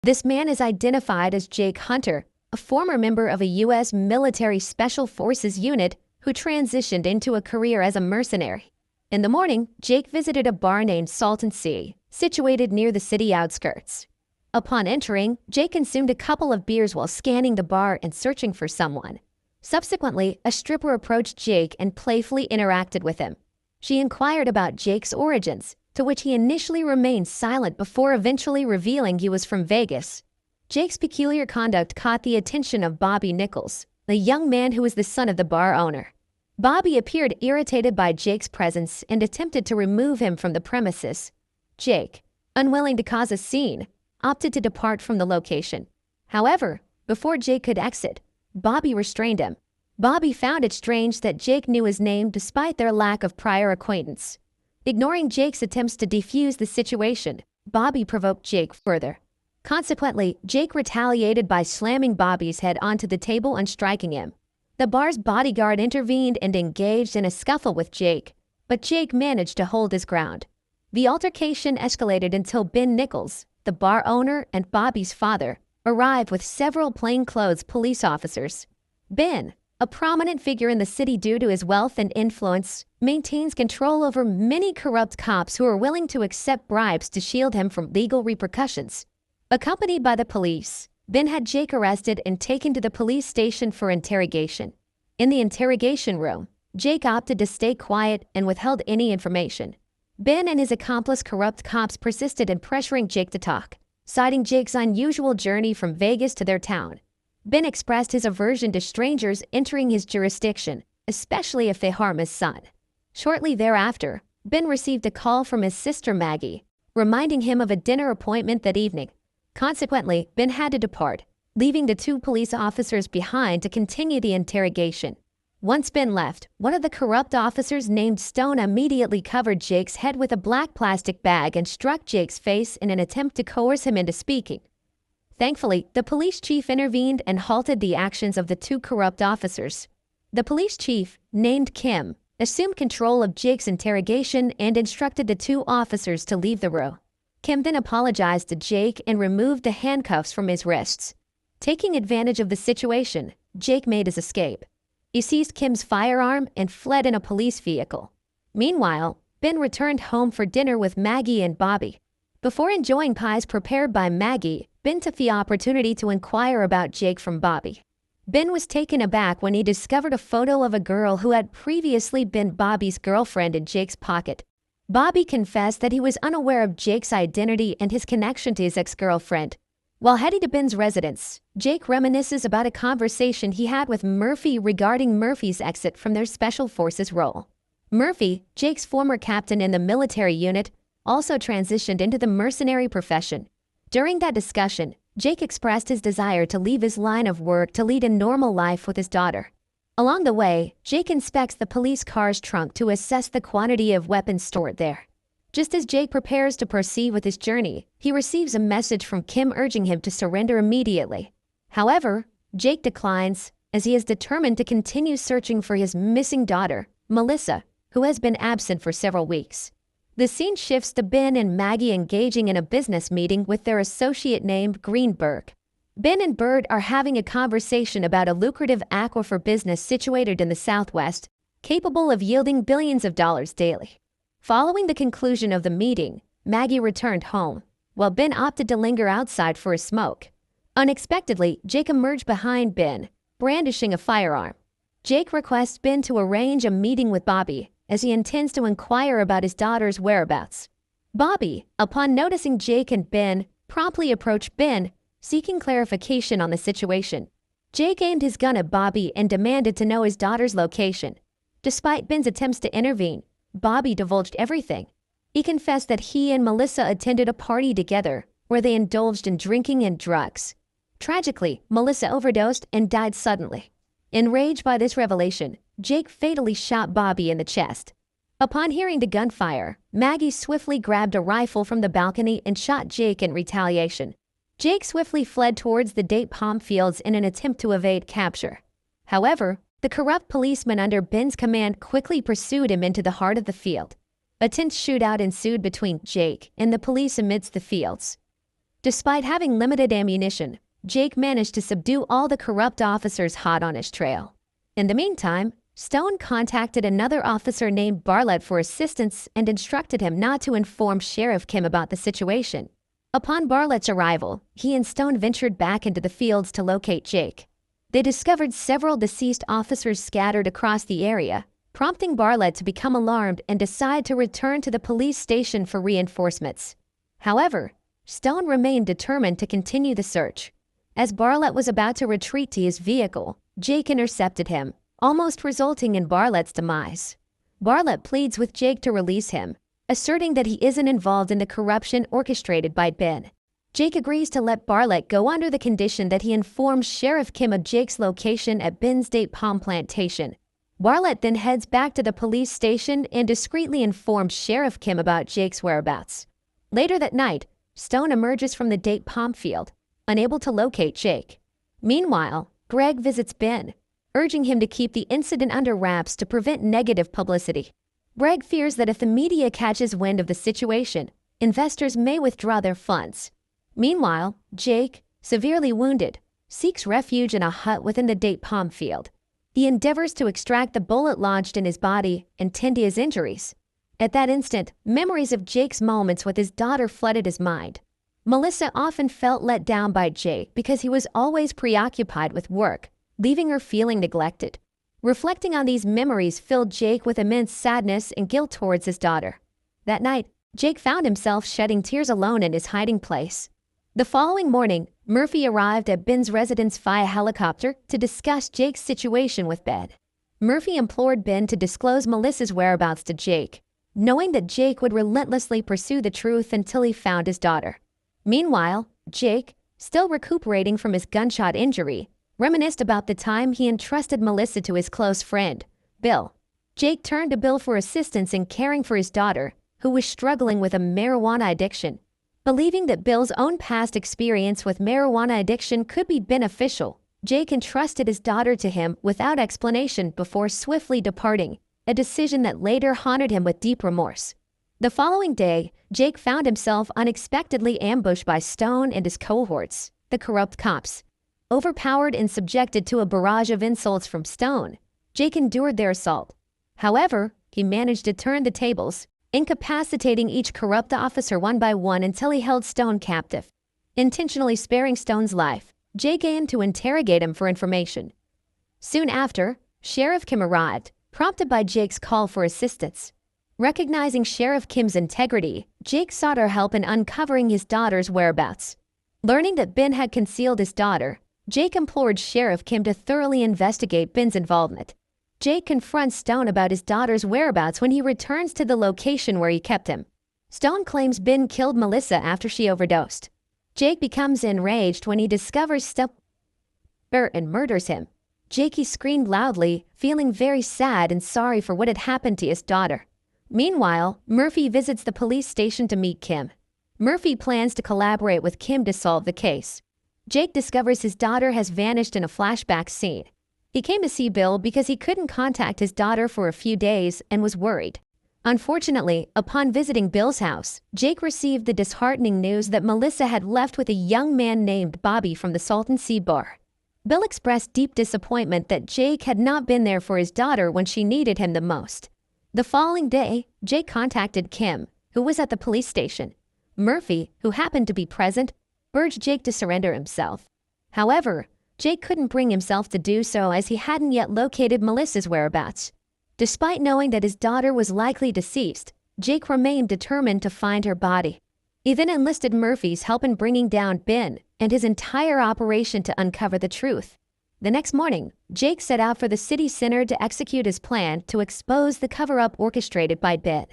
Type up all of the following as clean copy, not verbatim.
This man is identified as Jake Hunter, a former member of a U.S. military special forces unit who transitioned into a career as a mercenary. In the morning, Jake visited a bar named Salt and Sea, situated near the city outskirts. Upon entering, Jake consumed a couple of beers while scanning the bar and searching for someone. Subsequently, a stripper approached Jake and playfully interacted with him. She inquired about Jake's origins, to which he initially remained silent before eventually revealing he was from Vegas. Jake's peculiar conduct caught the attention of Bobby Nichols, the young man who was the son of the bar owner. Bobby appeared irritated by Jake's presence and attempted to remove him from the premises. Jake, unwilling to cause a scene, opted to depart from the location. However, before Jake could exit, Bobby restrained him. Bobby found it strange that Jake knew his name despite their lack of prior acquaintance. Ignoring Jake's attempts to defuse the situation, Bobby provoked Jake further. Consequently, Jake retaliated by slamming Bobby's head onto the table and striking him. The bar's bodyguard intervened and engaged in a scuffle with Jake, but Jake managed to hold his ground. The altercation escalated until Ben Nichols, the bar owner and Bobby's father, arrived with several plainclothes police officers. Ben, a prominent figure in the city due to his wealth and influence, maintains control over many corrupt cops who are willing to accept bribes to shield him from legal repercussions. Accompanied by the police, Ben had Jake arrested and taken to the police station for interrogation. In the interrogation room, Jake opted to stay quiet and withheld any information. Ben and his accomplice corrupt cops persisted in pressuring Jake to talk, citing Jake's unusual journey from Vegas to their town. Ben expressed his aversion to strangers entering his jurisdiction, especially if they harm his son. Shortly thereafter, Ben received a call from his sister Maggie, reminding him of a dinner appointment that evening. Consequently, Ben had to depart, leaving the two police officers behind to continue the interrogation. Once Ben left, one of the corrupt officers named Stone immediately covered Jake's head with a black plastic bag and struck Jake's face in an attempt to coerce him into speaking. Thankfully, the police chief intervened and halted the actions of the two corrupt officers. The police chief, named Kim, assumed control of Jake's interrogation and instructed the two officers to leave the room. Kim then apologized to Jake and removed the handcuffs from his wrists. Taking advantage of the situation, Jake made his escape. He seized Kim's firearm and fled in a police vehicle. Meanwhile, Ben returned home for dinner with Maggie and Bobby. Before enjoying pies prepared by Maggie, Ben took the opportunity to inquire about Jake from Bobby. Ben was taken aback when he discovered a photo of a girl who had previously been Bobby's girlfriend in Jake's pocket. Bobby confessed that he was unaware of Jake's identity and his connection to his ex-girlfriend. While heading to Ben's residence, Jake reminisces about a conversation he had with Murphy regarding Murphy's exit from their special forces role. Murphy, Jake's former captain in the military unit, also transitioned into the mercenary profession. During that discussion, Jake expressed his desire to leave his line of work to lead a normal life with his daughter. Along the way, Jake inspects the police car's trunk to assess the quantity of weapons stored there. Just as Jake prepares to proceed with his journey, he receives a message from Kim urging him to surrender immediately. However, Jake declines, as he is determined to continue searching for his missing daughter, Melissa, who has been absent for several weeks. The scene shifts to Ben and Maggie engaging in a business meeting with their associate named Greenberg. Ben and Bird are having a conversation about a lucrative aquifer business situated in the Southwest, capable of yielding billions of dollars daily. Following the conclusion of the meeting, Maggie returned home, while Ben opted to linger outside for a smoke. Unexpectedly, Jake emerged behind Ben, brandishing a firearm. Jake requests Ben to arrange a meeting with Bobby, as he intends to inquire about his daughter's whereabouts. Bobby, upon noticing Jake and Ben, promptly approached Ben, seeking clarification on the situation. Jake aimed his gun at Bobby and demanded to know his daughter's location. Despite Ben's attempts to intervene, Bobby divulged everything. He confessed that he and Melissa attended a party together, where they indulged in drinking and drugs. Tragically, Melissa overdosed and died suddenly. Enraged by this revelation, Jake fatally shot Bobby in the chest. Upon hearing the gunfire, Maggie swiftly grabbed a rifle from the balcony and shot Jake in retaliation. Jake swiftly fled towards the date palm fields in an attempt to evade capture. However, the corrupt policeman under Ben's command quickly pursued him into the heart of the field. A tense shootout ensued between Jake and the police amidst the fields. Despite having limited ammunition, Jake managed to subdue all the corrupt officers hot on his trail. In the meantime, Stone contacted another officer named Bartlett for assistance and instructed him not to inform Sheriff Kim about the situation. Upon Bartlett's arrival, he and Stone ventured back into the fields to locate Jake. They discovered several deceased officers scattered across the area, prompting Bartlett to become alarmed and decide to return to the police station for reinforcements. However, Stone remained determined to continue the search. As Bartlett was about to retreat to his vehicle, Jake intercepted him, almost resulting in Bartlett's demise. Bartlett pleads with Jake to release him, asserting that he isn't involved in the corruption orchestrated by Ben. Jake agrees to let Bartlett go under the condition that he informs Sheriff Kim of Jake's location at Ben's date palm plantation. Bartlett then heads back to the police station and discreetly informs Sheriff Kim about Jake's whereabouts. Later that night, Stone emerges from the date palm field, unable to locate Jake. Meanwhile, Greg visits Ben, urging him to keep the incident under wraps to prevent negative publicity. Greg fears that if the media catches wind of the situation, investors may withdraw their funds. Meanwhile, Jake, severely wounded, seeks refuge in a hut within the date palm field. He endeavors to extract the bullet lodged in his body and tend to his injuries. At that instant, memories of Jake's moments with his daughter flooded his mind. Melissa often felt let down by Jake because he was always preoccupied with work, leaving her feeling neglected. Reflecting on these memories filled Jake with immense sadness and guilt towards his daughter. That night, Jake found himself shedding tears alone in his hiding place. The following morning, Murphy arrived at Ben's residence via helicopter to discuss Jake's situation with Ben. Murphy implored Ben to disclose Melissa's whereabouts to Jake, knowing that Jake would relentlessly pursue the truth until he found his daughter. Meanwhile, Jake, still recuperating from his gunshot injury, reminisced about the time he entrusted Melissa to his close friend, Bill. Jake turned to Bill for assistance in caring for his daughter, who was struggling with a marijuana addiction. Believing that Bill's own past experience with marijuana addiction could be beneficial, Jake entrusted his daughter to him without explanation before swiftly departing, a decision that later haunted him with deep remorse. The following day, Jake found himself unexpectedly ambushed by Stone and his cohorts, the corrupt cops. Overpowered and subjected to a barrage of insults from Stone, Jake endured their assault. However, he managed to turn the tables, incapacitating each corrupt officer one by one until he held Stone captive. Intentionally sparing Stone's life, Jake aimed to interrogate him for information. Soon after, Sheriff Kim arrived, prompted by Jake's call for assistance. Recognizing Sheriff Kim's integrity, Jake sought her help in uncovering his daughter's whereabouts. Learning that Ben had concealed his daughter, Jake implored Sheriff Kim to thoroughly investigate Ben's involvement. Jake confronts Stone about his daughter's whereabouts when he returns to the location where he kept him. Stone claims Ben killed Melissa after she overdosed. Jake becomes enraged when he discovers Stone and murders him. Jakey screamed loudly, feeling very sad and sorry for what had happened to his daughter. Meanwhile, Murphy visits the police station to meet Kim. Murphy plans to collaborate with Kim to solve the case. Jake discovers his daughter has vanished in a flashback scene. He came to see Bill because he couldn't contact his daughter for a few days and was worried. Unfortunately, upon visiting Bill's house, Jake received the disheartening news that Melissa had left with a young man named Bobby from the Salton Sea Bar. Bill expressed deep disappointment that Jake had not been there for his daughter when she needed him the most. The following day, Jake contacted Kim, who was at the police station. Murphy, who happened to be present, urged Jake to surrender himself. However, Jake couldn't bring himself to do so as he hadn't yet located Melissa's whereabouts. Despite knowing that his daughter was likely deceased, Jake remained determined to find her body. He then enlisted Murphy's help in bringing down Ben and his entire operation to uncover the truth. The next morning, Jake set out for the city center to execute his plan to expose the cover-up orchestrated by Ben.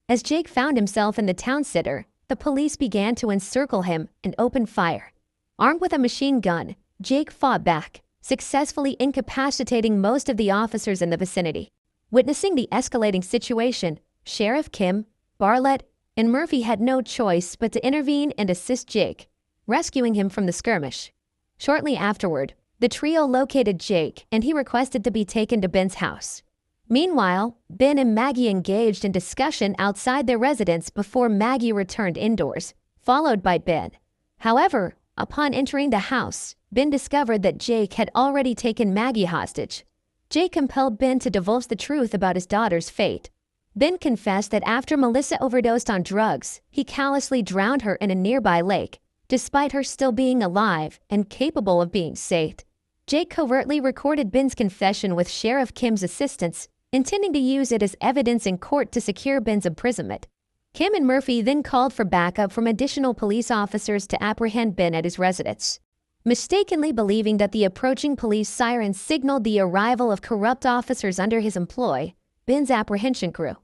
As Jake found himself in the town center, the police began to encircle him and open fire. Armed with a machine gun, Jake fought back, successfully incapacitating most of the officers in the vicinity. Witnessing the escalating situation, Sheriff Kim, Bartlett, and Murphy had no choice but to intervene and assist Jake, rescuing him from the skirmish. Shortly afterward, the trio located Jake and he requested to be taken to Ben's house. Meanwhile, Ben and Maggie engaged in discussion outside their residence before Maggie returned indoors, followed by Ben. However, upon entering the house, Ben discovered that Jake had already taken Maggie hostage. Jake compelled Ben to divulge the truth about his daughter's fate. Ben confessed that after Melissa overdosed on drugs, he callously drowned her in a nearby lake, despite her still being alive and capable of being saved. Jake covertly recorded Ben's confession with Sheriff Kim's assistance, intending to use it as evidence in court to secure Ben's imprisonment. Kim and Murphy then called for backup from additional police officers to apprehend Ben at his residence. Mistakenly believing that the approaching police siren signaled the arrival of corrupt officers under his employ, Ben's apprehension grew.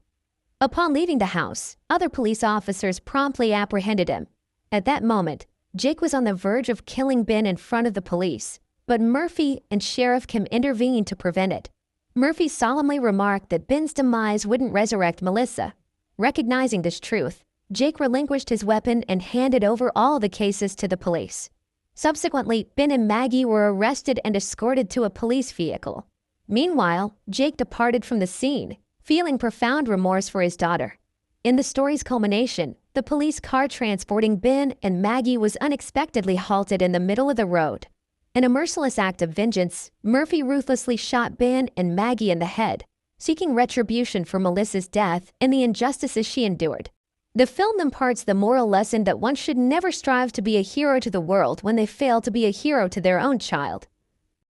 Upon leaving the house, other police officers promptly apprehended him. At that moment, Jake was on the verge of killing Ben in front of the police, but Murphy and Sheriff Kim intervened to prevent it. Murphy solemnly remarked that Ben's demise wouldn't resurrect Melissa. Recognizing this truth, Jake relinquished his weapon and handed over all the cases to the police. Subsequently, Ben and Maggie were arrested and escorted to a police vehicle. Meanwhile, Jake departed from the scene, feeling profound remorse for his daughter. In the story's culmination, the police car transporting Ben and Maggie was unexpectedly halted in the middle of the road. In a merciless act of vengeance, Murphy ruthlessly shot Ben and Maggie in the head, seeking retribution for Melissa's death and the injustices she endured. The film imparts the moral lesson that one should never strive to be a hero to the world when they fail to be a hero to their own child.